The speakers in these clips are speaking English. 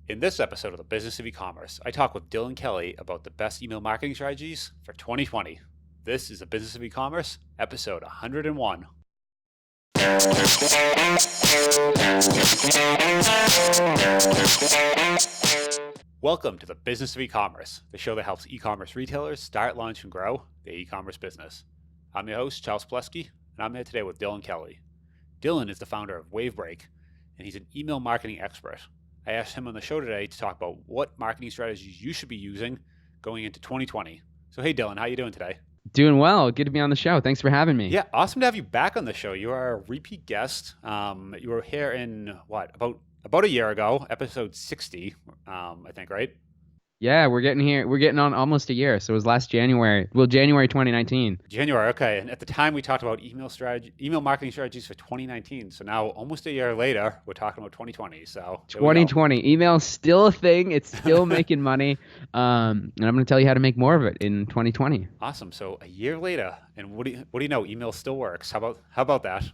In this episode of the Business of E-commerce, I talk with Kelley about the best email marketing strategies for 2020. This is the Business of E-commerce, episode 101. Welcome to the Business of E-commerce, the show that helps e-commerce retailers start, launch, and grow their e-commerce business. I'm your host, Charles Plesky, and I'm here today with Kelley. Dylan is the founder of Wavebreak, and he's an email marketing expert. I asked him on the show today to talk about what marketing strategies you should be using going into 2020. So hey Dylan, how you doing today? Doing well. Good to be on the show. Thanks for having me. Yeah, awesome to have you back on the show. You are a repeat guest. You were here in about a year ago, episode 60, I think, right? Yeah, we're getting on almost a year. So it was last January. Well, January 2019. January, okay. And at the time we talked about email marketing strategies for 2019. So now almost a year later, we're talking about 2020. So 2020. Email's still a thing. It's still making money. And I'm going to tell you how to make more of it in 2020. Awesome. So a year later, and what do you know? Email still works. How about that?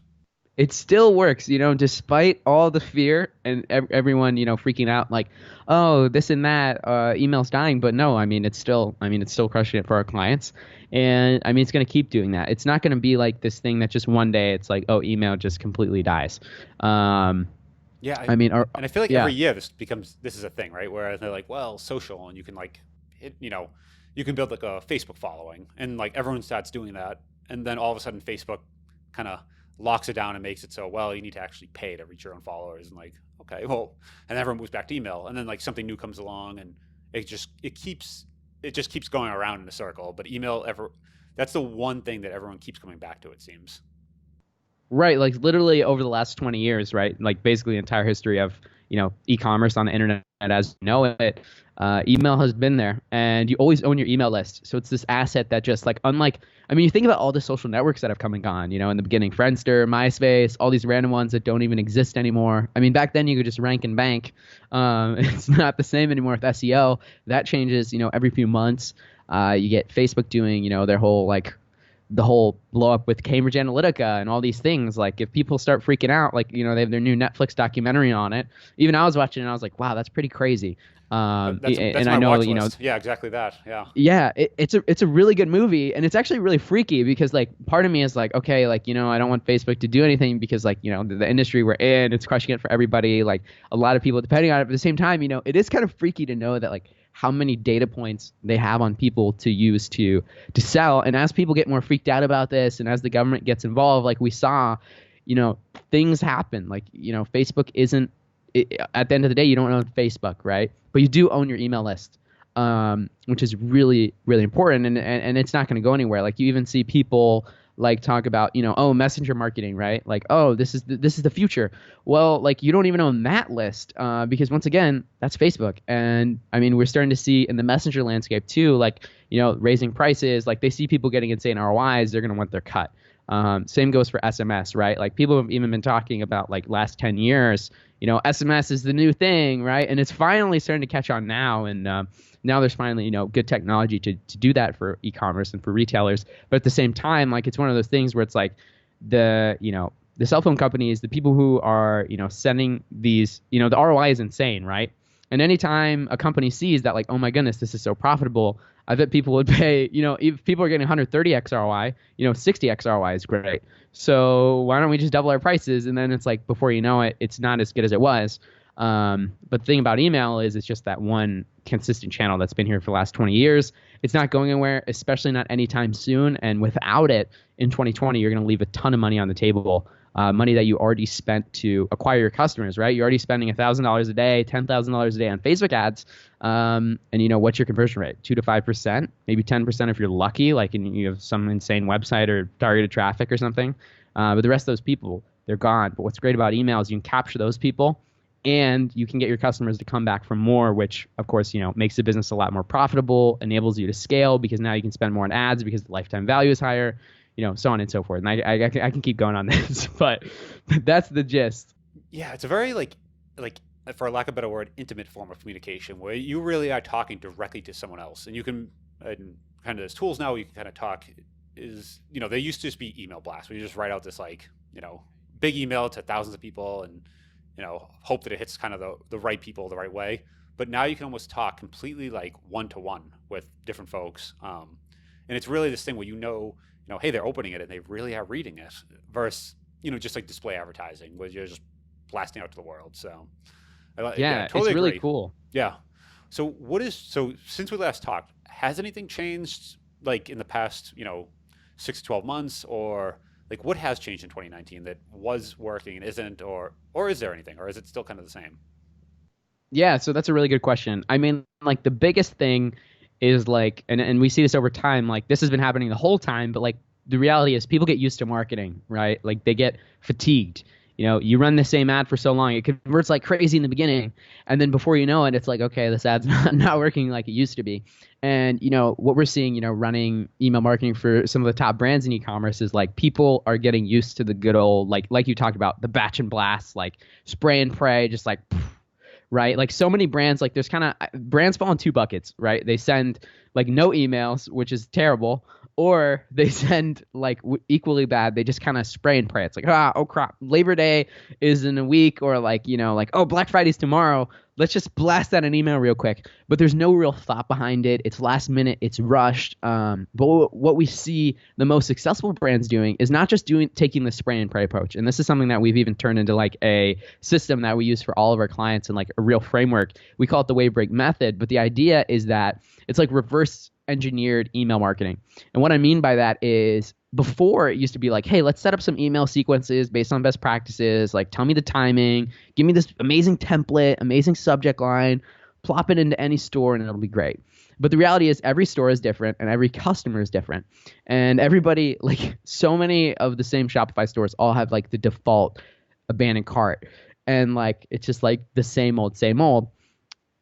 It still works, despite all the fear and everyone, freaking out like, oh, this and that, email's dying. But no, it's still crushing it for our clients. And it's going to keep doing that. It's not going to be like this thing that just one day it's like, oh, email just completely dies. And I feel like every year this is a thing, right? Where they're like, well, social, and you can you can build like a Facebook following, and like everyone starts doing that, and then all of a sudden Facebook kind of locks it down and makes it so, well, you need to actually pay to reach your own followers, and like, okay, well, and everyone moves back to email, and then like something new comes along, and it just keeps going around in a circle. But that's the one thing that everyone keeps coming back to, it seems. Right, like literally over the last 20 years, right? Like basically the entire history of, e-commerce on the internet as you know it, email has been there, and you always own your email list. So it's this asset that just like, unlike, you think about all the social networks that have come and gone, in the beginning, Friendster, MySpace, all these random ones that don't even exist anymore. Back then you could just rank and bank. It's not the same anymore with SEO. That changes, every few months. You get Facebook doing, their whole like, the whole blow up with Cambridge Analytica and all these things. Like if people start freaking out, like, they have their new Netflix documentary on it. Even I was watching it and I was like, wow, that's pretty crazy. That's and my I know, watch list. Yeah, exactly that. Yeah. Yeah. It's a really good movie, and it's actually really freaky because like part of me is like, okay, like, I don't want Facebook to do anything because like, the industry we're in, it's crushing it for everybody. Like a lot of people depending on it. But at the same time, it is kind of freaky to know that like how many data points they have on people to use to sell. And as people get more freaked out about this, and as the government gets involved, like we saw, things happen. Like, Facebook isn't, at the end of the day, you don't own Facebook, right? But you do own your email list, which is really, really important. And it's not going to go anywhere. Like you even see people like talk about, oh, messenger marketing, right? Like, oh, this is the future. Well, like you don't even own that list because once again, that's Facebook. And we're starting to see in the messenger landscape too, like, raising prices. Like they see people getting insane ROIs, they're going to want their cut. Same goes for SMS, right? Like people have even been talking about like last 10 years, SMS is the new thing, right? And it's finally starting to catch on now. And now there's finally, good technology to do that for e-commerce and for retailers. But at the same time, like it's one of those things where it's like the cell phone companies, the people who are, sending these, the ROI is insane, right? And anytime a company sees that like, oh my goodness, this is so profitable, I bet people would pay, if people are getting 130x ROI, 60x ROI is great. So why don't we just double our prices? And then it's like, before you know it, it's not as good as it was. But the thing about email is it's just that one consistent channel that's been here for the last 20 years. It's not going anywhere, especially not anytime soon. And without it in 2020, you're going to leave a ton of money on the table, money that you already spent to acquire your customers, right? You're already spending $1,000 a day, $10,000 a day on Facebook ads. And what's your conversion rate? 2 to 5%, maybe 10% if you're lucky, like you have some insane website or targeted traffic or something. But the rest of those people, they're gone. But what's great about email is you can capture those people, and you can get your customers to come back for more, which of course, makes the business a lot more profitable, enables you to scale because now you can spend more on ads because the lifetime value is higher, so on and so forth. And I can keep going on this, but that's the gist. Yeah, it's a very like for lack of a better word, intimate form of communication where you really are talking directly to someone else, and you can and kind of there's tools now where you can kind of talk. They used to just be email blasts where you just write out this like big email to thousands of people and hope that it hits kind of the right people the right way. but now you can almost talk completely like one-to-one with different folks. And it's really this thing where hey, they're opening it and they really are reading it versus, just like display advertising where you're just blasting out to the world. So yeah, totally it's really agree. cool. Yeah. So since we last talked, has anything changed like in the past, 6 to 12 months, or like what has changed in 2019 that was working and isn't, or is there anything, or is it still kind of the same? Yeah, so that's a really good question. I mean, like the biggest thing is like, and we see this over time, like this has been happening the whole time, but like the reality is people get used to marketing, right? Like they get fatigued. You run the same ad for so long, it converts like crazy in the beginning. And then before you know it, it's like, okay, this ad's not working like it used to be. And, what we're seeing, running email marketing for some of the top brands in e-commerce is like people are getting used to the good old, like you talked about, the batch and blast, like spray and pray, just like, right? Like so many brands, like there's brands fall in two buckets, right? They send like no emails, which is terrible, or they send like equally bad. They just kind of spray and pray. It's like, oh crap, Labor Day is in a week, or like, like, oh, Black Friday's tomorrow. Let's just blast out an email real quick. But there's no real thought behind it. It's last minute. It's rushed. But what we see the most successful brands doing is not just taking the spray and pray approach. And this is something that we've even turned into like a system that we use for all of our clients and like a real framework. We call it the Wavebreak method. But the idea is that it's like reverse engineered email marketing. And what I mean by that is before it used to be like, hey, let's set up some email sequences based on best practices. Like, tell me the timing, give me this amazing template, amazing subject line, plop it into any store and it'll be great. But the reality is every store is different and every customer is different. And everybody, like so many of the same Shopify stores all have like the default abandoned cart. And like, it's just like the same old, same old.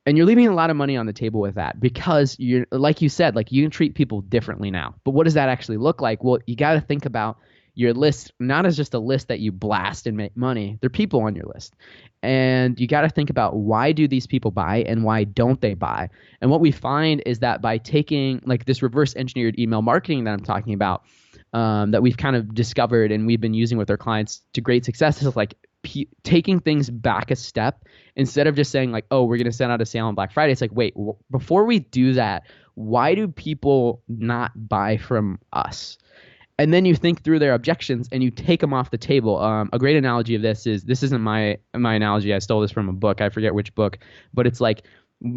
And you're leaving a lot of money on the table with that because you're, like you said, like you can treat people differently now. But what does that actually look like? Well, you got to think about your list not as just a list that you blast and make money. They're people on your list. And you got to think about why do these people buy and why don't they buy? And what we find is that by taking like this reverse engineered email marketing that I'm talking about, that we've kind of discovered and we've been using with our clients to great success is like taking things back a step instead of just saying like, oh, we're going to send out a sale on Black Friday. It's like, wait, before we do that, why do people not buy from us? And then you think through their objections and you take them off the table. A great analogy of this isn't my analogy. I stole this from a book. I forget which book, but it's like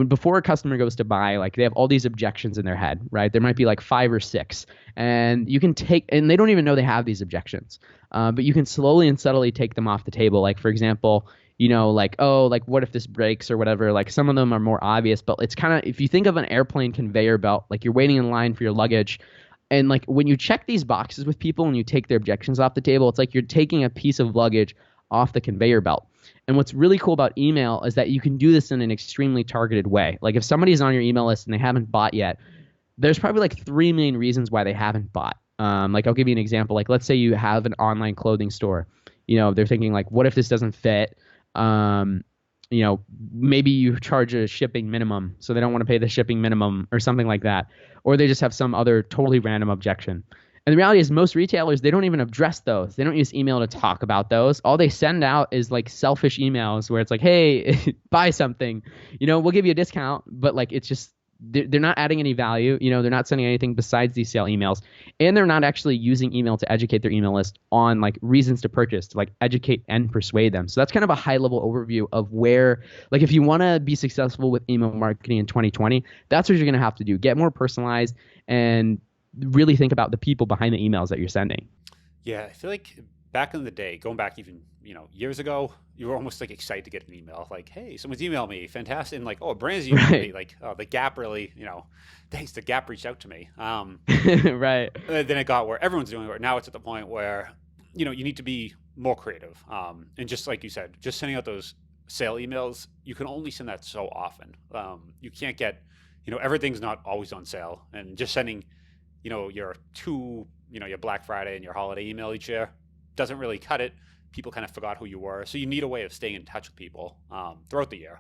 before a customer goes to buy, like they have all these objections in their head, right? There might be like 5 or 6, and you can and they don't even know they have these objections. But you can slowly and subtly take them off the table. Like, for example, like, oh, like what if this breaks or whatever? Like some of them are more obvious, but it's kind of, if you think of an airplane conveyor belt, like you're waiting in line for your luggage. And like when you check these boxes with people and you take their objections off the table, it's like you're taking a piece of luggage off the conveyor belt. And what's really cool about email is that you can do this in an extremely targeted way. Like if somebody's on your email list and they haven't bought yet, there's probably like 3 main reasons why they haven't bought. Like I'll give you an example. Like let's say you have an online clothing store. They're thinking like, what if this doesn't fit? Maybe you charge a shipping minimum, so they don't want to pay the shipping minimum or something like that. Or they just have some other totally random objection. And the reality is most retailers, they don't even address those. They don't use email to talk about those. All they send out is like selfish emails where it's like, hey, buy something. We'll give you a discount, but like it's just, they're not adding any value. They're not sending anything besides these sale emails. And they're not actually using email to educate their email list on like reasons to purchase, to like educate and persuade them. So that's kind of a high level overview of where, like if you want to be successful with email marketing in 2020, that's what you're going to have to do. Get more personalized and really think about the people behind the emails that you're sending. Yeah, I feel like back in the day, going back even, years ago, you were almost like excited to get an email. Like, hey, someone's emailed me. Fantastic. And like, oh, a brand's emailed me. Like, oh, the Gap really, thanks, the Gap reached out to me. Right. Then it got where everyone's doing it. Now it's at the point where, you need to be more creative. And just like you said, just sending out those sale emails, you can only send that so often. You can't get, everything's not always on sale. And just sending, your Black Friday and your holiday email each year doesn't really cut it. People kind of forgot who you were. So you need a way of staying in touch with people throughout the year.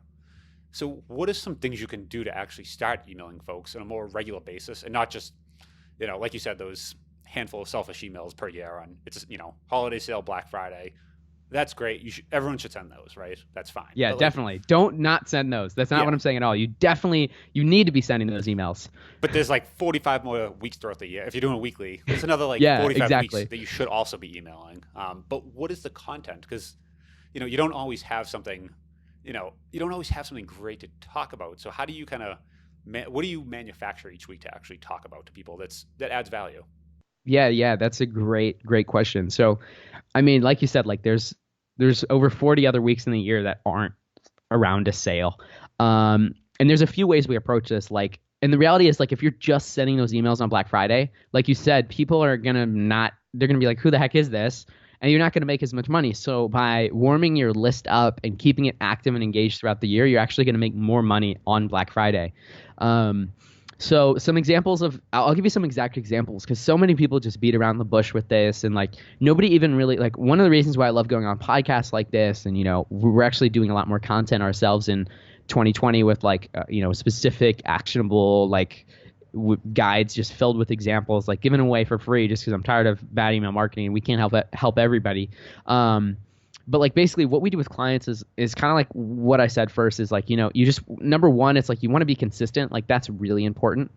So what are some things you can do to actually start emailing folks on a more regular basis and not just, like you said, those handful of selfish emails per year on it's, holiday sale, Black Friday. That's great. Everyone should send those, right? That's fine. Yeah, but definitely. Don't not send those. That's not what I'm saying at all. You need to be sending those emails. But there's like 45 more weeks throughout the year. If you're doing it weekly, there's another 45 weeks that you should also be emailing. But what is the content? Because, you don't always have something, great to talk about. So how do you what do you manufacture each week to actually talk about to people that adds value? Yeah, that's a great question. So, I mean, like you said, like there's over 40 other weeks in the year that aren't around a sale. And there's a few ways we approach this. Like, and the reality is, like, if you're just sending those emails on Black Friday, like you said, people are they're gonna be like, who the heck is this? And you're not gonna make as much money. So by warming your list up and keeping it active and engaged throughout the year, you're actually gonna make more money on Black Friday. So some examples I'll give you some exact examples, because so many people just beat around the bush with this, and like nobody even really, like, one of the reasons why I love going on podcasts like this, and we're actually doing a lot more content ourselves in 2020 with like specific actionable guides just filled with examples, like given away for free, just because I'm tired of bad email marketing and we can't help everybody. But like basically what we do with clients is kind of like what I said first, is like, you just, number one, it's like you want to be consistent. Like that's really important.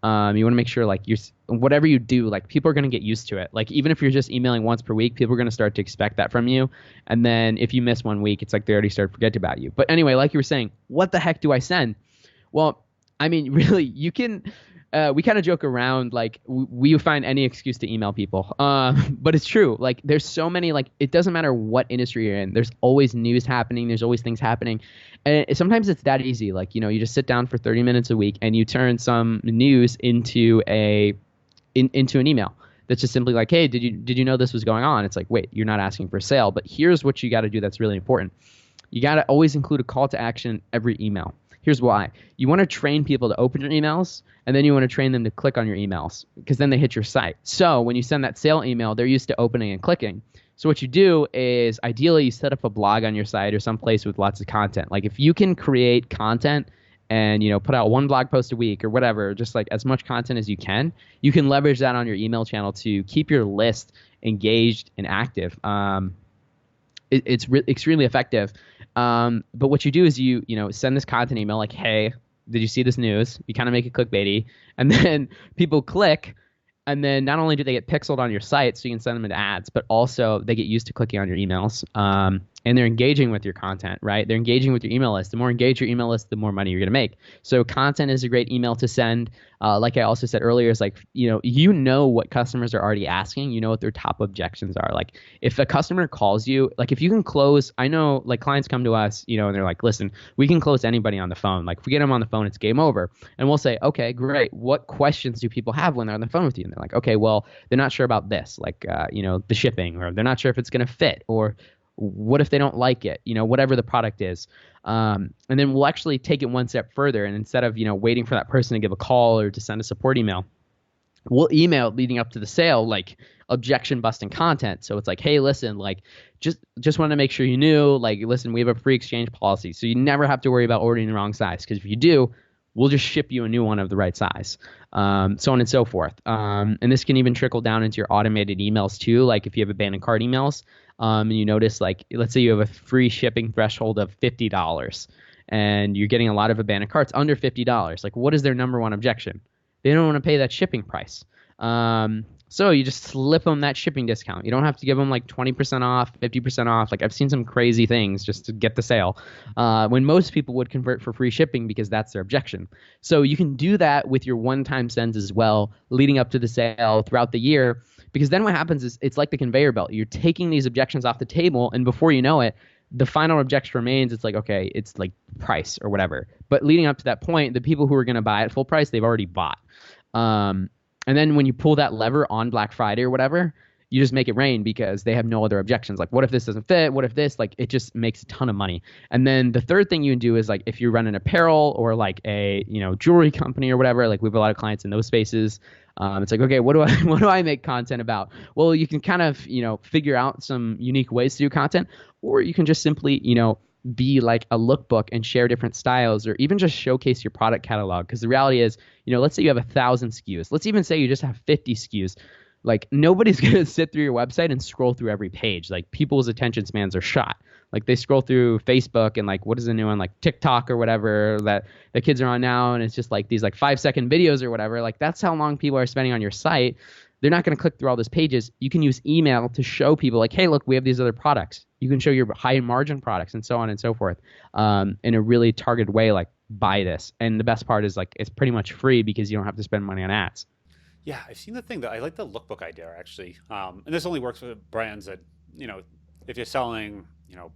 You want to make sure like whatever you do, like people are going to get used to it. Like even if you're just emailing once per week, people are going to start to expect that from you. And then if you miss 1 week, it's like they already start to forget about you. But anyway, like you were saying, what the heck do I send? Well, I mean, really, you can, we kind of joke around, like we find any excuse to email people. But it's true. Like there's so many, like it doesn't matter what industry you're in. There's always news happening. There's always things happening. And sometimes it's that easy. Like, you just sit down for 30 minutes a week and you turn some news into an email. That's just simply like, hey, did you know this was going on? It's like, wait, you're not asking for a sale, but here's what you got to do that's really important. You got to always include a call to action in every email. Here's why. You want to train people to open your emails, and then you want to train them to click on your emails, because then they hit your site. So when you send that sale email, they're used to opening and clicking. So what you do is ideally you set up a blog on your site or some place with lots of content. Like if you can create content and put out one blog post a week or whatever, just like as much content as you can leverage that on your email channel to keep your list engaged and active. It's extremely effective. But what you do is you send this content email like, hey, did you see this news? You kind of make it clickbaity, and then people click, and then not only do they get pixeled on your site so you can send them into ads, but also they get used to clicking on your emails. And they're engaging with your content, right? They're engaging with your email list. The more engaged your email list, the more money you're going to make. So content is a great email to send. Like I also said earlier, is like, what customers are already asking. You know what their top objections are. Like if a customer calls you, like if you can close, I know like clients come to us, and they're like, listen, we can close anybody on the phone. Like if we get them on the phone, it's game over. And we'll say, okay, great. What questions do people have when they're on the phone with you? And they're like, okay, well, they're not sure about this, like, the shipping, or they're not sure if it's going to fit, or what if they don't like it, whatever the product is. And then we'll actually take it one step further. And instead of, waiting for that person to give a call or to send a support email, we'll email leading up to the sale, like objection busting content. So it's like, hey, listen, like just want to make sure you knew, like, listen, we have a free exchange policy. So you never have to worry about ordering the wrong size. Because if you do, we'll just ship you a new one of the right size, so on and so forth. And this can even trickle down into your automated emails too. Like if you have abandoned cart emails, and you notice, like, let's say you have a free shipping threshold of $50 and you're getting a lot of abandoned carts under $50. Like, what is their number one objection? They don't want to pay that shipping price. So you just slip them that shipping discount. You don't have to give them like 20% off, 50% off. Like I've seen some crazy things just to get the sale, when most people would convert for free shipping because that's their objection. So you can do that with your one-time sends as well, leading up to the sale throughout the year. Because then what happens is it's like the conveyor belt. You're taking these objections off the table, and before you know it, the final objection remains. It's like, okay, it's like price or whatever. But leading up to that point, the people who are going to buy at full price, they've already bought. And then when you pull that lever on Black Friday or whatever, you just make it rain because they have no other objections. Like, what if this doesn't fit? What if this? Like, it just makes a ton of money. And then the third thing you can do is, like, if you run an apparel or like a jewelry company or whatever, like we have a lot of clients in those spaces. It's like, okay, what do I make content about? Well, you can kind of figure out some unique ways to do content, or you can just simply be like a lookbook and share different styles, or even just showcase your product catalog. Because the reality is, let's say you have 1,000 SKUs. Let's even say you just have 50 SKUs. Like nobody's going to sit through your website and scroll through every page. Like people's attention spans are shot. Like they scroll through Facebook and like, what is the new one? Like TikTok or whatever that the kids are on now. And it's just like these like 5-second videos or whatever. Like that's how long people are spending on your site. They're not going to click through all those pages. You can use email to show people like, hey, look, we have these other products. You can show your high margin products and so on and so forth in a really targeted way, like buy this. And the best part is like it's pretty much free because you don't have to spend money on ads. Yeah, I've seen the thing that I like the lookbook idea actually. And this only works for brands that, if you're selling,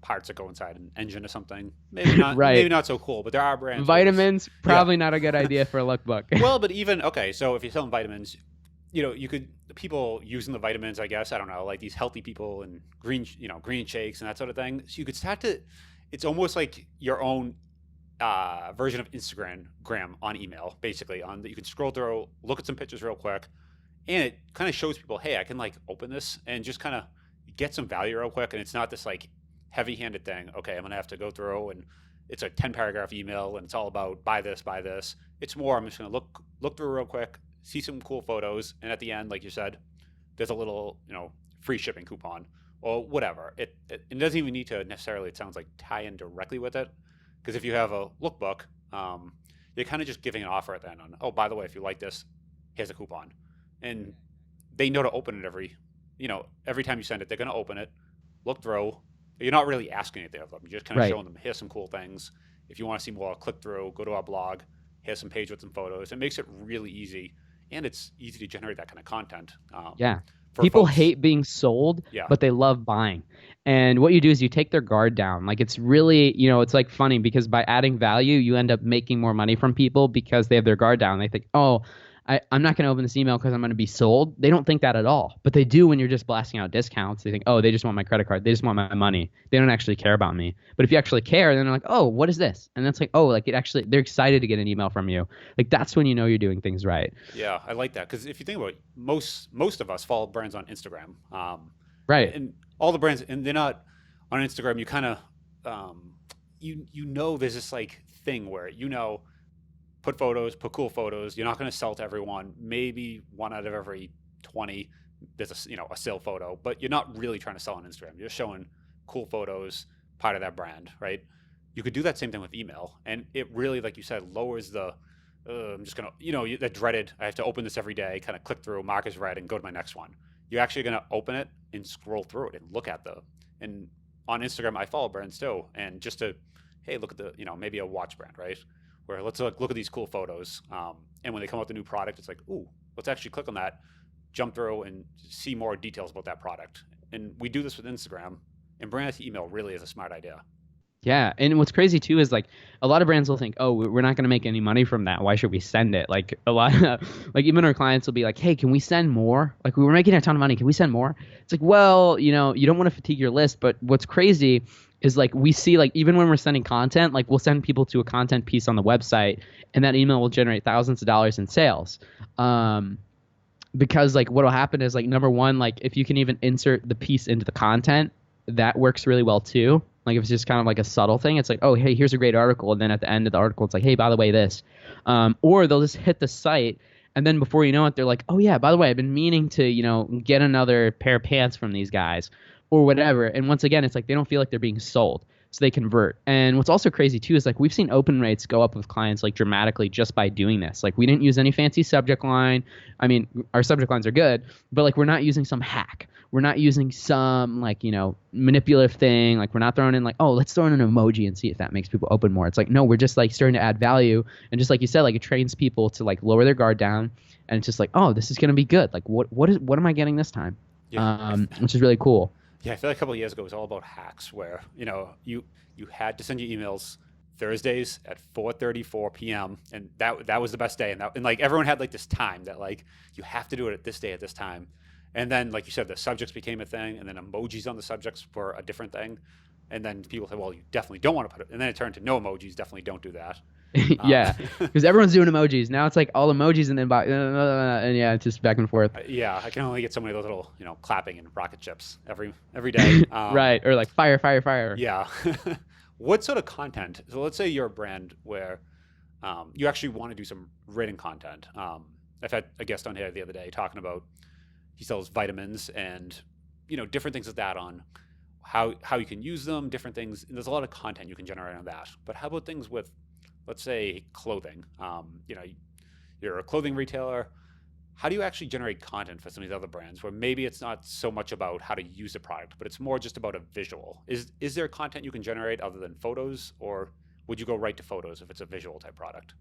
parts that go inside an engine or something, maybe not, right. Maybe not so cool, but there are brands. Vitamins, probably not a good idea for a lookbook. Well, but even, okay, so if you're selling vitamins, you could, people using the vitamins, I guess, I don't know, like these healthy people and green shakes and that sort of thing. So you could start to, it's almost like your own version of Instagram on email, basically. You can scroll through, look at some pictures real quick, and it kind of shows people, hey, I can like open this and just kind of get some value real quick. And it's not this like heavy-handed thing. Okay, I'm gonna have to go through and it's a 10-paragraph email and it's all about buy this. It's more, I'm just gonna look through real quick, see some cool photos, and at the end, like you said, there's a little free shipping coupon or whatever. It doesn't even need to necessarily, it sounds like, tie in directly with it. Because if you have a lookbook, you're kind of just giving an offer at the end on, oh, by the way, if you like this, here's a coupon. And they know to open it every time you send it, they're going to open it, look through. You're not really asking anything of them. You're just kind of showing them, here's some cool things. If you want to see more, click through, go to our blog, here's some page with some photos. It makes it really easy, and it's easy to generate that kind of content. People hate being sold, but they love buying. And what you do is you take their guard down. Like it's really, it's like funny because by adding value, you end up making more money from people because they have their guard down. They think, oh, I'm not going to open this email because I'm going to be sold. They don't think that at all. But they do when you're just blasting out discounts. They think, oh, they just want my credit card. They just want my money. They don't actually care about me. But if you actually care, then they're like, oh, what is this? And that's like, oh, like they're excited to get an email from you. Like that's when you know you're doing things right. Yeah, I like that. Because if you think about it, most of us follow brands on Instagram. Right. And all the brands, and they're not on Instagram, you kind of, there's this like thing where, put cool photos. You're not going to sell to everyone. Maybe 1 out of every 20, there's a sale photo, but you're not really trying to sell on Instagram. You're showing cool photos, part of that brand, right? You could do that same thing with email. And it really, like you said, lowers the, I'm just going to, that dreaded, I have to open this every day, kind of click through, mark as read, and go to my next one. You're actually going to open it and scroll through it and look at and on Instagram, I follow brands too. And just to, hey, look at the, maybe a watch brand, right? Where let's look at these cool photos. And when they come out with a new product, it's like, ooh, let's actually click on that, jump through and see more details about that product. And we do this with Instagram, and brand email really is a smart idea. Yeah, and what's crazy too is like a lot of brands will think, oh, we're not going to make any money from that. Why should we send it? Like a lot of, like even our clients will be like, hey, can we send more? Like we were making a ton of money. Can we send more? It's like, well, you don't want to fatigue your list. But what's crazy is like we see like even when we're sending content, like we'll send people to a content piece on the website and that email will generate thousands of dollars in sales. Because like what will happen is like number one, like if you can even insert the piece into the content, that works really well too. Like if it's just kind of like a subtle thing, it's like, oh, hey, here's a great article. And then at the end of the article, it's like, hey, by the way, this. Or they'll just hit the site. And then before you know it, they're like, oh, yeah, by the way, I've been meaning to, get another pair of pants from these guys or whatever. And once again, it's like they don't feel like they're being sold. So they convert. And what's also crazy too is like we've seen open rates go up with clients like dramatically just by doing this. Like we didn't use any fancy subject line. I mean, our subject lines are good, but like we're not using some hack. We're not using some like, manipulative thing. Like we're not throwing in like, oh, let's throw in an emoji and see if that makes people open more. It's like, no, we're just like starting to add value. And just like you said, like it trains people to like lower their guard down. And it's just like, oh, this is going to be good. Like what am I getting this time? Yeah. Which is really cool. Yeah, I feel like a couple of years ago it was all about hacks where, you had to send your emails Thursdays at 4:34 p.m. and that was the best day. And like everyone had like this time that like you have to do it at this day at this time. And then like you said, the subjects became a thing, and then emojis on the subjects were a different thing. And then people said, well, you definitely don't want to put it. And then it turned to no emojis, definitely don't do that. Yeah, because everyone's doing emojis. Now it's like all emojis and then and yeah, it's just back and forth. Yeah, I can only get so many of those little, clapping and rocket ships every day. Right, or like fire, fire, fire. Yeah. What sort of content? So let's say you're a brand where you actually want to do some written content. I've had a guest on here the other day talking about, he sells vitamins and, different things like that on how you can use them, different things. And there's a lot of content you can generate on that. But how about things with, let's say, clothing? You're a clothing retailer. How do you actually generate content for some of these other brands where maybe it's not so much about how to use the product, but it's more just about a visual? Is there content you can generate other than photos, or would you go right to photos if it's a visual type product?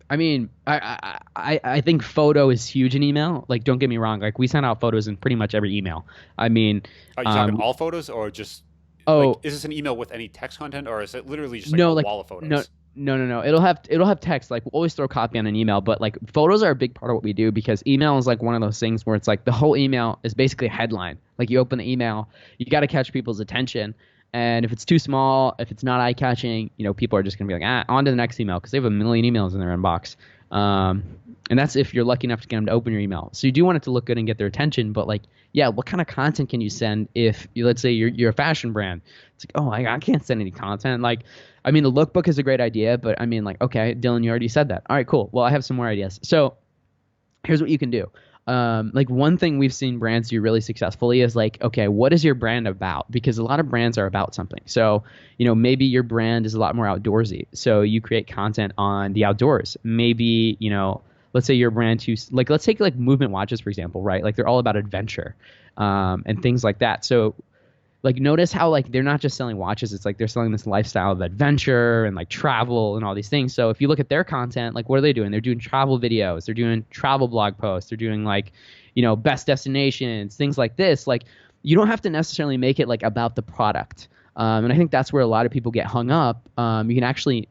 I mean, I think photo is huge in email. Like, don't get me wrong. Like, we send out photos in pretty much every email. I mean, are you talking all photos, or just is this an email with any text content, or is it literally just like a wall of photos? No. It'll have text. Like, we'll always throw copy on an email, but like photos are a big part of what we do, because email is like one of those things where it's like the whole email is basically a headline. Like, you open the email, you got to catch people's attention. And if it's too small, if it's not eye-catching, people are just going to be like, on to the next email, because they have a million emails in their inbox. And that's if you're lucky enough to get them to open your email. So you do want it to look good and get their attention. But like, yeah, what kind of content can you send if, let's say, you're a fashion brand? It's like, oh, I can't send any content. Like, I mean, the lookbook is a great idea, but I mean, like, okay, Dylan, you already said that. All right, cool. Well, I have some more ideas. So here's what you can do. Like, one thing we've seen brands do really successfully is like, okay, what is your brand about? Because a lot of brands are about something. So, maybe your brand is a lot more outdoorsy. So you create content on the outdoors. Maybe, let's say your brand like, let's take like Movement watches, for example, right? Like, they're all about adventure, and things like that. So like, notice how like they're not just selling watches. It's like they're selling this lifestyle of adventure and like travel and all these things. So if you look at their content, like, what are they doing? They're doing travel videos. They're doing travel blog posts. They're doing like, best destinations, things like this. Like, you don't have to necessarily make it like about the product. And I think that's where a lot of people get hung up. You can actually,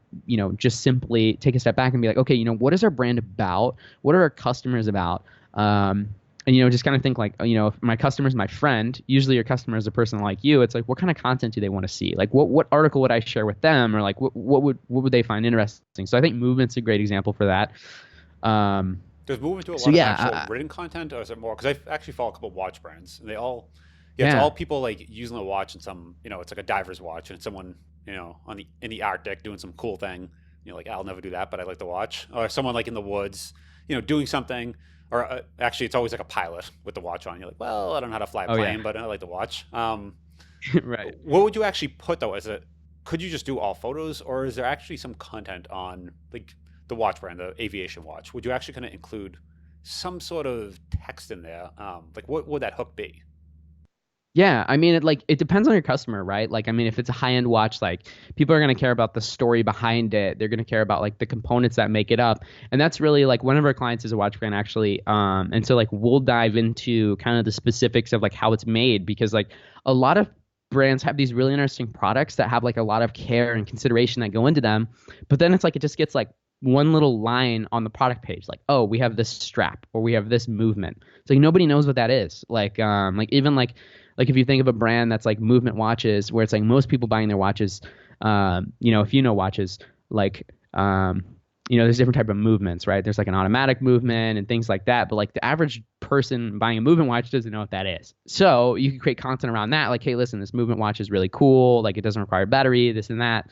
just simply take a step back and be like, okay, what is our brand about? What are our customers about? And, just kind of think like, if my customer is my friend, usually your customer is a person like you. It's like, what kind of content do they want to see? Like, what article would I share with them? Or like, what would they find interesting? So I think Movement's a great example for that. Does Movement do a lot of actual written content, or is it more? Because I actually follow a couple of watch brands, and they all, it's all people like using a watch and some, it's like a diver's watch, and it's someone, in the Arctic doing some cool thing. Like, I'll never do that, but I like to watch. Or someone like in the woods, doing something. Or actually, it's always like a pilot with the watch on. You're like, well, I don't know how to fly a plane, but I like to watch. Right. What would you actually put, though? Could you just do all photos, or is there actually some content on like the watch brand, the aviation watch? Would you actually kind of include some sort of text in there? Like, what would that hook be? Yeah, I mean, it depends on your customer, right? Like, I mean, if it's a high-end watch, like, people are going to care about the story behind it. They're going to care about like the components that make it up. And that's really like one of our clients is a watch brand, actually. And so like we'll dive into kind of the specifics of like how it's made, because like a lot of brands have these really interesting products that have like a lot of care and consideration that go into them. But then it's like it just gets like one little line on the product page, like, oh, we have this strap, or we have this movement. It's like nobody knows what that is. Like even like if you think of a brand that's like Movement watches, where it's like most people buying their watches, if watches, like, there's different type of movements, right? There's like an automatic movement and things like that. But like the average person buying a Movement watch doesn't know what that is. So you can create content around that. Like, hey, listen, this Movement watch is really cool. Like, it doesn't require battery, this and that.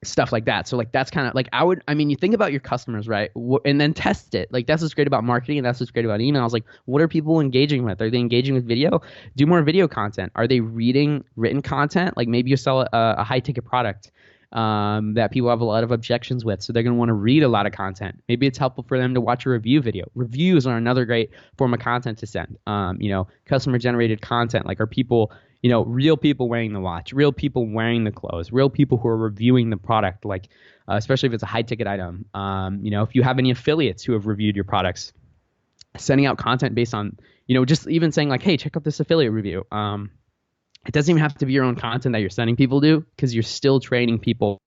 Stuff like that. So like that's kind of like you think about your customers, right? And then test it. Like, that's what's great about marketing, and that's what's great about emails. Like, what are people engaging with? Are they engaging with video? Do more video content. Are they reading written content? Like, maybe you sell a high ticket product that people have a lot of objections with, so they're going to want to read a lot of content. Maybe it's helpful for them to watch a review video. Reviews are another great form of content to send. Customer generated content. Like, are people real people wearing the watch, real people wearing the clothes, real people who are reviewing the product, like, especially if it's a high ticket item. If you have any affiliates who have reviewed your products, sending out content based on, just even saying like, hey, check out this affiliate review. It doesn't even have to be your own content that you're sending people to, because you're still training people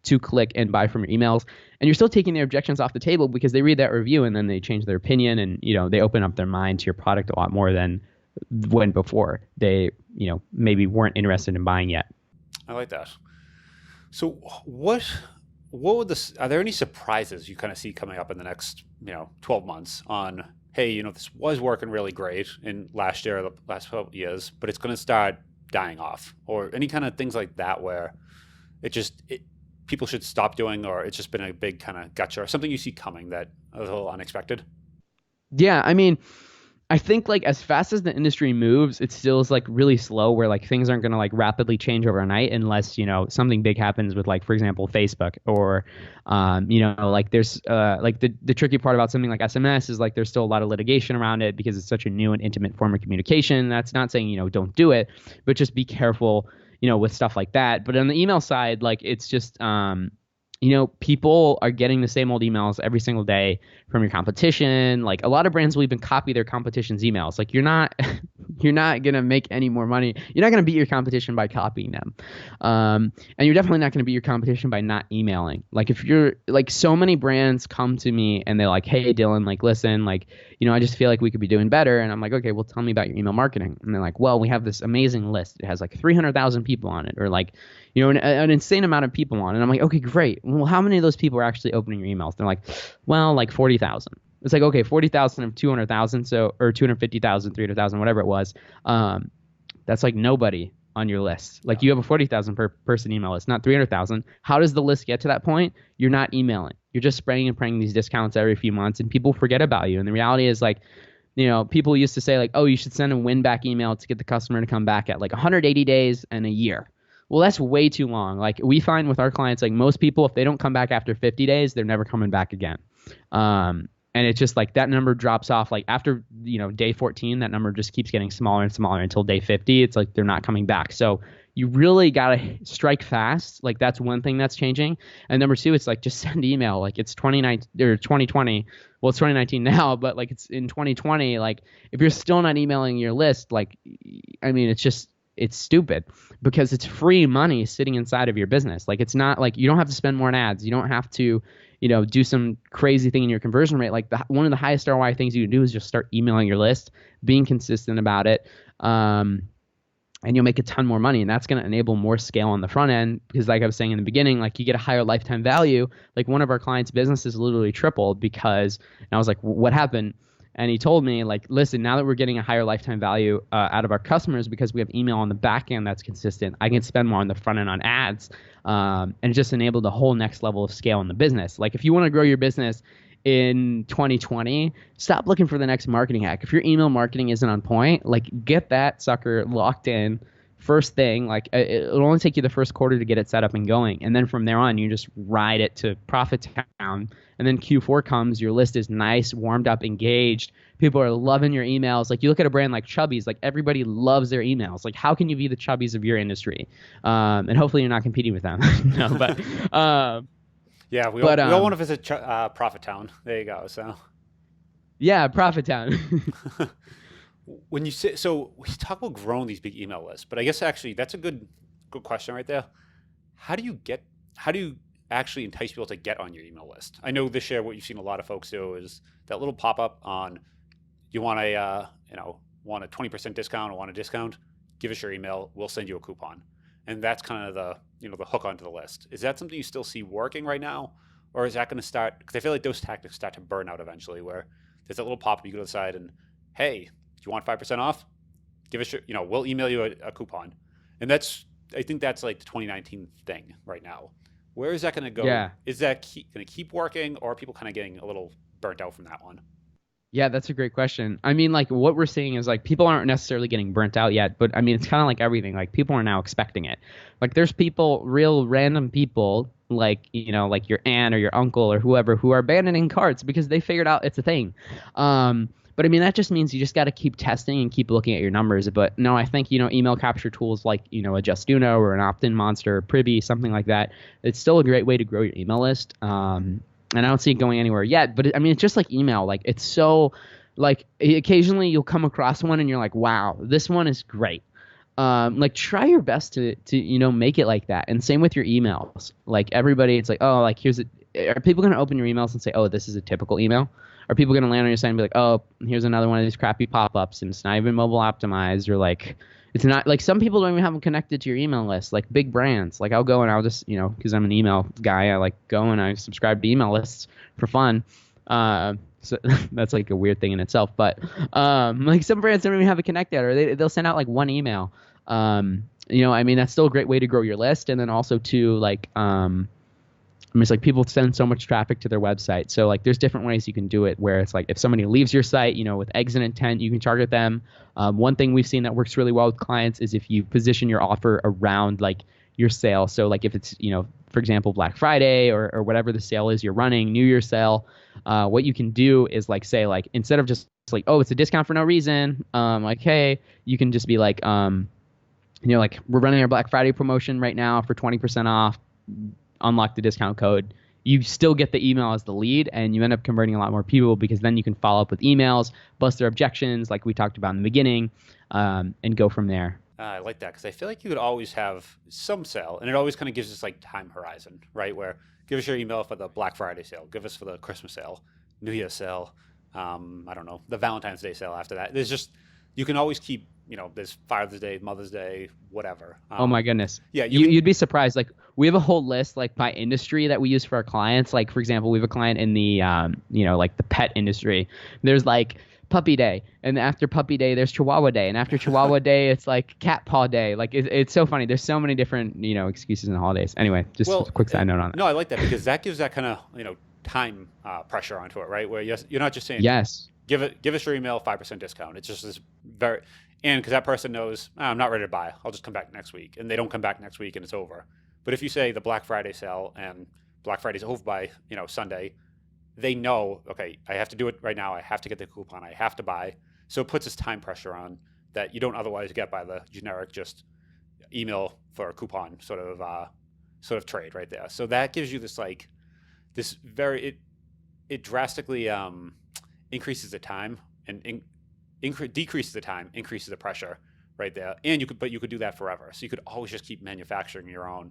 to click and buy from your emails. And you're still taking their objections off the table, because they read that review and then they change their opinion, and, they open up their mind to your product a lot more than when before they maybe weren't interested in buying yet. I like that. So what would are there any surprises you kind of see coming up in the next 12 months on, hey, this was working really great in last year, the last 12 years, but it's going to start dying off, or any kind of things like that where people should stop doing, or it's just been a big kind of gotcha, or something you see coming that a little unexpected? Yeah, I mean, I think like as fast as the industry moves, it still is like really slow where like things aren't going to like rapidly change overnight unless, something big happens with like, for example, Facebook or, like there's like the tricky part about something like SMS is like there's still a lot of litigation around it because it's such a new and intimate form of communication. That's not saying, don't do it, but just be careful, with stuff like that. But on the email side, like it's just, people are getting the same old emails every single day from your competition. Like a lot of brands will even copy their competition's emails. Like you're not you're not gonna make any more money. You're not gonna beat your competition by copying them, and you're definitely not gonna beat your competition by not emailing. Like if you're like so many brands come to me and they're like, hey Dylan, like listen, like I just feel like we could be doing better. And I'm like, okay, well tell me about your email marketing. And they're like, well, we have this amazing list. It has like 300,000 people on it, or like an insane amount of people on it. And I'm like, okay, great. Well, how many of those people are actually opening your emails? They're like, well, like 40,000. It's like, okay, 40,000 of 200,000, or 250,000, 300,000, whatever it was. That's like nobody on your list. Like you have a 40,000 per person email list, not 300,000. How does the list get to that point? You're not emailing. You're just spraying and praying these discounts every few months, and people forget about you. And the reality is like, people used to say like, oh, you should send a win back email to get the customer to come back at like 180 days and a year. Well, that's way too long. Like we find with our clients, like most people, if they don't come back after 50 days, they're never coming back again. And it's just like that number drops off. Like after, day 14, that number just keeps getting smaller and smaller until day 50. It's like they're not coming back. So you really got to strike fast. Like that's one thing that's changing. And number two, it's like just send email. Like it's 2020. Well, it's 2019 now, but like it's in 2020. Like if you're still not emailing your list, like, I mean, it's stupid because it's free money sitting inside of your business. Like it's not like you don't have to spend more on ads. You don't have to, do some crazy thing in your conversion rate. Like one of the highest ROI things you can do is just start emailing your list, being consistent about it. And you'll make a ton more money, and that's going to enable more scale on the front end because like I was saying in the beginning, like you get a higher lifetime value. Like one of our clients' businesses literally tripled because, and I was like, what happened? And he told me, like, listen, now that we're getting a higher lifetime value out of our customers because we have email on the back end that's consistent, I can spend more on the front end on ads, and it just enabled a whole next level of scale in the business. Like if you want to grow your business in 2020, stop looking for the next marketing hack. If your email marketing isn't on point, like get that sucker locked in first thing. Like it'll only take you the first quarter to get it set up and going. And then from there on, you just ride it to profit town. And then Q4 comes, your list is nice, warmed up, engaged. People are loving your emails. Like you look at a brand like Chubbies, like everybody loves their emails. Like how can you be the Chubbies of your industry? And hopefully you're not competing with them. No, but yeah, we all want to visit Profit Town. There you go. So yeah, Profit Town. When you say, so we talk about growing these big email lists, but I guess actually that's a good question right there. How do you actually entice people to get on your email list? I know this year what you've seen a lot of folks do is that little pop-up on, you want a 20% discount or want a discount, give us your email, we'll send you a coupon. And that's kind of the hook onto the list. Is that something you still see working right now? Or is that going to start, because I feel like those tactics start to burn out eventually, where there's that little pop-up, you go to the side and, hey, do you want 5% off? Give us your, we'll email you a coupon. And I think that's like the 2019 thing right now. Where is that going to go? Yeah. Is that going to keep working, or are people kind of getting a little burnt out from that one? Yeah, that's a great question. I mean, like what we're seeing is like people aren't necessarily getting burnt out yet, but I mean, it's kind of like everything. Like people are now expecting it. Like there's people, real random people, like, like your aunt or your uncle or whoever, who are abandoning carts because they figured out it's a thing. But I mean, that just means you just got to keep testing and keep looking at your numbers. But no, I think, email capture tools like, a Justuno or an opt-in monster, Privy, something like that, it's still a great way to grow your email list. And I don't see it going anywhere yet. But I mean, it's just like email. Like it's so, like occasionally you'll come across one and you're like, wow, this one is great. Like try your best to make it like that. And same with your emails. Like everybody, it's like, oh, like are people going to open your emails and say, oh, this is a typical email? Are people going to land on your site and be like, oh, here's another one of these crappy pop-ups and it's not even mobile optimized, or like it's not, like some people don't even have them connected to your email list, like big brands. Like I'll go and I'll just, because I'm an email guy, I like go and I subscribe to email lists for fun. So that's like a weird thing in itself. But like some brands don't even have it connected, or they'll send out like one email. I mean, that's still a great way to grow your list. And then also to like, mean, it's like people send so much traffic to their website. So like there's different ways you can do it where it's like if somebody leaves your site, with exit intent, you can target them. One thing we've seen that works really well with clients is if you position your offer around like your sale. So like if it's, for example, Black Friday or whatever the sale is you're running, New Year's sale, what you can do is like say like instead of just like, oh, it's a discount for no reason, like, hey, you can just be like, like we're running our Black Friday promotion right now for 20% off, unlock the discount code. You still get the email as the lead and you end up converting a lot more people because then you can follow up with emails, bust their objections like we talked about in the beginning, and go from there. I like that because I feel like you could always have some sale and it always kind of gives us like time horizon, right? Where give us your email for the Black Friday sale, give us for the Christmas sale, New Year's sale, I don't know, the Valentine's Day sale after that. There's just, you can always keep, there's Father's Day, Mother's Day, whatever. Oh my goodness. Yeah. You'd be surprised. Like we have a whole list like by industry that we use for our clients. Like for example, we have a client in the, like the pet industry. There's like Puppy Day, and after Puppy Day, there's Chihuahua Day, and after Chihuahua Day, it's like Cat Paw Day. Like it's so funny. There's so many different, excuses and holidays. Anyway, just a quick side note on that. No, I like that because that gives that kind of, time pressure onto it, right? Where you're not just saying, yes, give us your email, 5% discount. It's just this and because that person knows, I'm not ready to buy, I'll just come back next week. And they don't come back next week and it's over. But if you say the Black Friday sale and Black Friday's over by, Sunday, they know, okay, I have to do it right now. I have to get the coupon. I have to buy. So it puts this time pressure on that you don't otherwise get by the generic just email for a coupon sort of trade right there. So that gives you this like, it drastically increases the time and decreases the time, increases the pressure right there. And you could do that forever. So you could always just keep manufacturing your own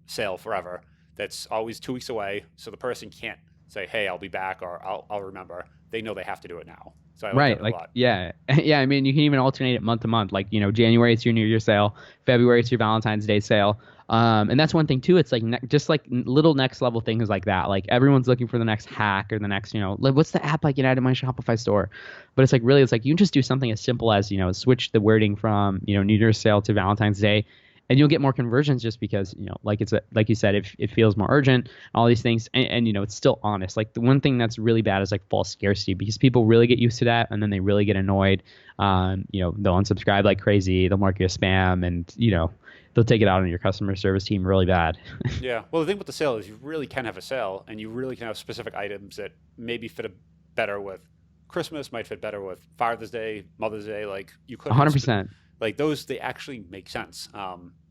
sale forever. That's always 2 weeks away. So the person can't say, hey, I'll be back or I'll remember. They know they have to do it now. So I like that a lot. Yeah. I mean, you can even alternate it month to month. Like, January it's your New Year's sale, February it's your Valentine's Day sale. And that's one thing too. It's like just like little next level things like that. Like everyone's looking for the next hack or the next, like what's the app I can add to my Shopify store? But it's like really, it's like you can just do something as simple as, switch the wording from, New Year's sale to Valentine's Day. And you'll get more conversions just because, like you said, if it feels more urgent, all these things, and it's still honest. Like the one thing that's really bad is like false scarcity because people really get used to that and then they really get annoyed. They'll unsubscribe like crazy. They'll mark you as spam, and they'll take it out on your customer service team really bad. Yeah. Well, the thing with the sale is you really can have a sale, and you really can have specific items that maybe fit better with Christmas, might fit better with Father's Day, Mother's Day. Like you could 100%. Like those, they actually make sense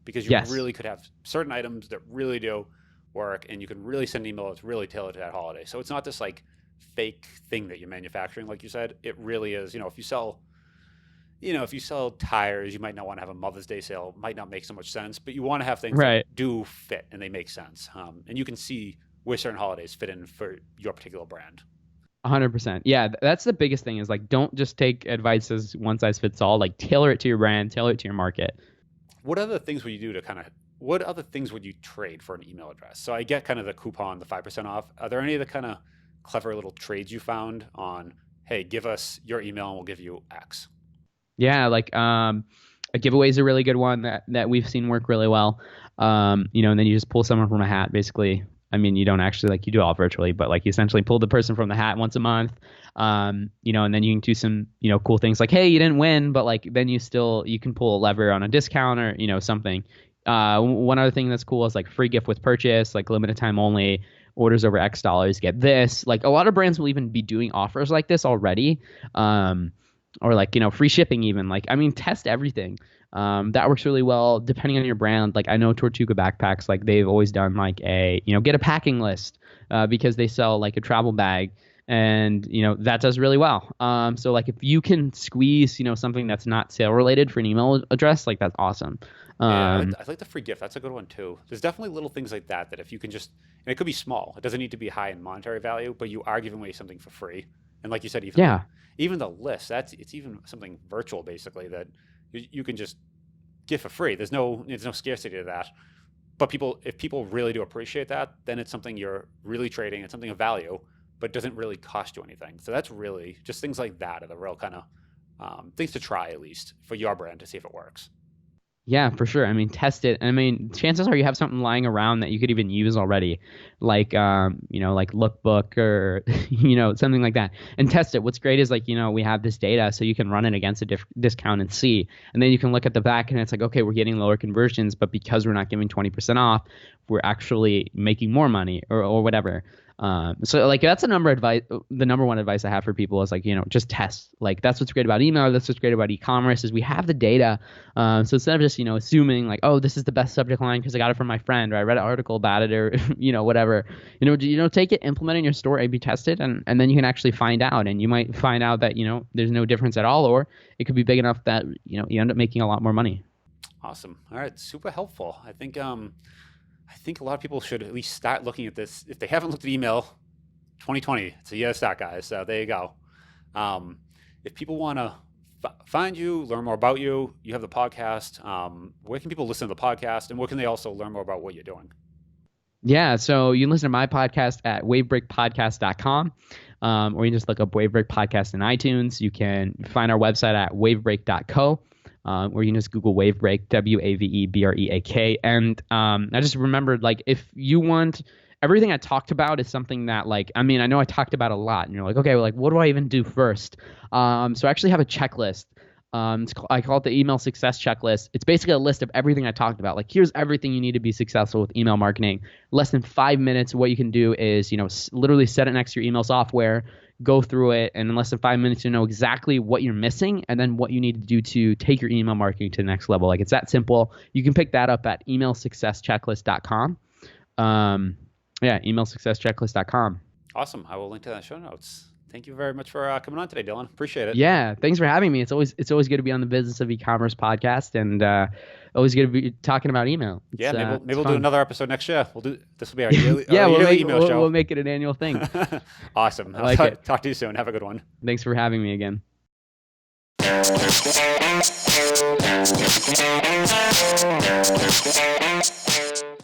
because you really could have certain items that really do work, and you can really send an email that's really tailored to that holiday. So it's not this like fake thing that you're manufacturing, like you said. It really is. If you sell tires, you might not want to have a Mother's Day sale. It might not make so much sense, but you want to have things that do fit and they make sense. And you can see where certain holidays fit in for your particular brand. 100%. Yeah, that's the biggest thing is like don't just take advice as one size fits all. Like tailor it to your brand, tailor it to your market. What other things would you do what other things would you trade for an email address? So I get kind of the coupon, the 5% off. Are there any of the kind of clever little trades you found on, hey, give us your email and we'll give you X? Yeah, like a giveaway is a really good one that we've seen work really well. And then you just pull someone from a hat, basically. I mean, you don't actually you do it all virtually, but like you essentially pull the person from the hat once a month, and then you can do some, cool things like, hey, you didn't win, but like then you can pull a lever on a discount or, something. One other thing that's cool is like free gift with purchase, like limited time only, orders over X dollars, get this. Like a lot of brands will even be doing offers like this already. Or like, free shipping even. Like, I mean, test everything. That works really well depending on your brand. Like I know Tortuga backpacks, like they've always done like a, get a packing list because they sell like a travel bag, and that does really well. So like if you can squeeze, something that's not sale related for an email address, like that's awesome. I like the free gift. That's a good one too. There's definitely little things like that if you can just, and it could be small. It doesn't need to be high in monetary value, but you are giving away something for free. And like you said, even the list, it's even something virtual basically that you can just give for free. There's no scarcity to that. But if people really do appreciate that, then it's something you're really trading. It's something of value, but doesn't really cost you anything. So that's really just things like that are the real kind of things to try, at least for your brand, to see if it works. Yeah, for sure. I mean, test it. I mean, chances are you have something lying around that you could even use already, like like Lookbook or something like that, and test it. What's great is like we have this data, so you can run it against a discount and see, and then you can look at the back and it's like, okay, we're getting lower conversions, but because we're not giving 20% off, we're actually making more money or whatever. So like that's the number one advice I have for people is like, just test. Like that's what's great about email. That's what's great about e-commerce is we have the data. So instead of just, assuming like, oh, this is the best subject line because I got it from my friend or I read an article about it or, whatever, take it, implement it in your store, A/B test it, and then you can actually find out. And you might find out that, there's no difference at all, or it could be big enough that, you end up making a lot more money. Awesome. All right. Super helpful. I think a lot of people should at least start looking at this. If they haven't looked at email, 2020, it's a year to start, guys. So there you go. If people want to find you, learn more about you, you have the podcast. Where can people listen to the podcast, and where can they also learn more about what you're doing? Yeah, so you can listen to my podcast at wavebreakpodcast.com, or you can just look up Wavebreak Podcast in iTunes. You can find our website at wavebreak.co. Or you can just Google Wavebreak, Wavebreak. And I just remembered, like, if you want, everything I talked about is something that, like, I mean, I know I talked about a lot, and you're like, okay, well, like, what do I even do first? So I actually have a checklist. I call it the email success checklist. It's basically a list of everything I talked about. Like, here's everything you need to be successful with email marketing. Less than 5 minutes. What you can do is, literally set it next to your email software, go through it, and in less than 5 minutes, you know exactly what you're missing and then what you need to do to take your email marketing to the next level. Like, it's that simple. You can pick that up at emailsuccesschecklist.com. Emailsuccesschecklist.com. Awesome. I will link to that in show notes. Thank you very much for coming on today, Dylan. Appreciate it. Yeah, thanks for having me. It's always good to be on the Business of E-commerce podcast, and always good to be talking about email. Maybe we'll do another episode next year. This will be our yearly, email show. We'll make it an annual thing. Awesome. I like it. Talk to you soon. Have a good one. Thanks for having me again.